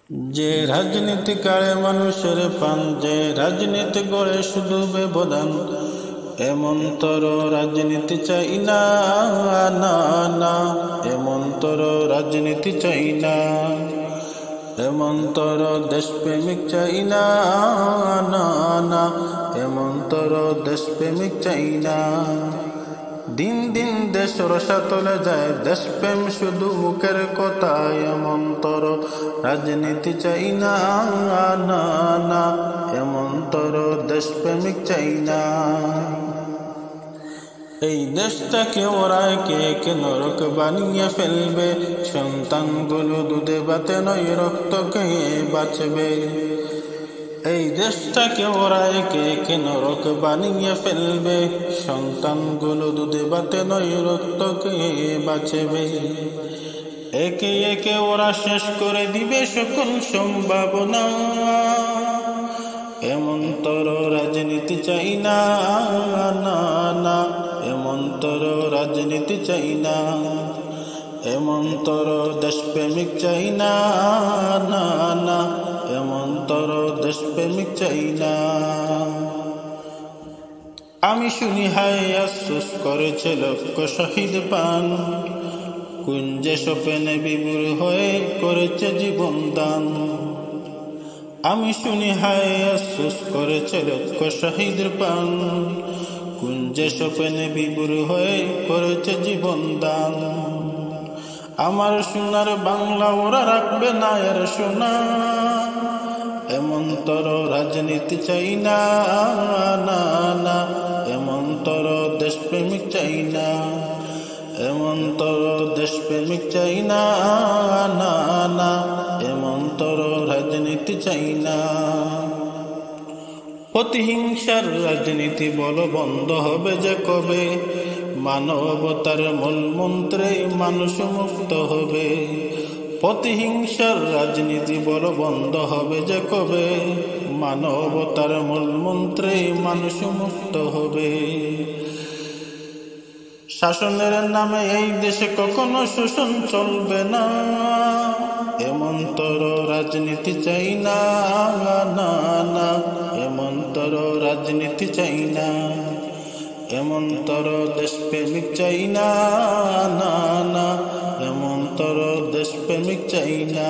যে রাজনীতি কারে মানুষের পান, যে রাজনীতি গড়ে শুধু ব্যবধান, এমন তর রাজনীতি চাই না, না না, এমন তর রাজনীতি চাই না, এমন তর দেশপ্রেমিক চাই না, না না, এমন তর দেশপ্রেমিক চাই না। দিন দিন দেশ রসাতলে যায়, দেশপ্রেম শুধু মুখের কথা, এমন তর রাজনীতি চাই না, না না, এমন তর দেশপ্রেমিক চাই না। এই দেশটাকে ওরা কে কে নরক বানিয়ে ফেলবে, সন্তানগুলো দুধে ভাতে নয় রক্ত খেয়ে বাঁচবে। এই দেশটাকে ওরা কে কে নরক বানিয়ে ফেলবে, সন্তানগুলো দুধে ভাতে নয় রক্ত খেয়ে বাঁচবে। একে একে ওরা শেষ করে দিবে সকল সম্ভাবনা, এমন তর রাজনীতি চাই না, না না, এমন তর রাজনীতি চাই না, এমন তর দেশপ্রেমিক চাই না, না না, এমন তর দেশপ্রেমিক চাই না। আমি শুনি হায় আফসোস করেছে লক্ষ শহীদ পান, কুঞ্জে স্বপ্নে বিভোর হয়ে করেছে জীবন দান। আমি শুনি হায় আফসোস করেছে লক্ষ শহীদ পান, কুঞ্জে স্বপ্নে বিভোর হয়ে করেছে জীবন দান। আমার সোনার বাংলা ওরা রাখবে না আর সোনা, এমন তর রাজনীতি চাই না, না না, এমন তর দেশপ্রেমিক চাই না, এমন তর দেশপ্রেমিক চাই না, না না, এমন তর রাজনীতি চাই না। প্রতিহিংসার রাজনীতি বল বন্ধ হবে যে কবে, মানবতার মূল মন্ত্রে মানুষ মুক্ত হবে। প্রতিহিংসার রাজনীতি বল বন্ধ হবে যে কবে, মানবতার মূল মন্ত্রে মানুষ মুক্ত হবে। শাসনের নামে এই দেশে কখনো শোষণ চলবে না, এমন তর রাজনীতি চাই না, না না, এমন তর রাজনীতি চাই না, এমন তর দেশপ্রেমিক চাই না, না না, এমন তর দেশপ্রেমিক চাই না।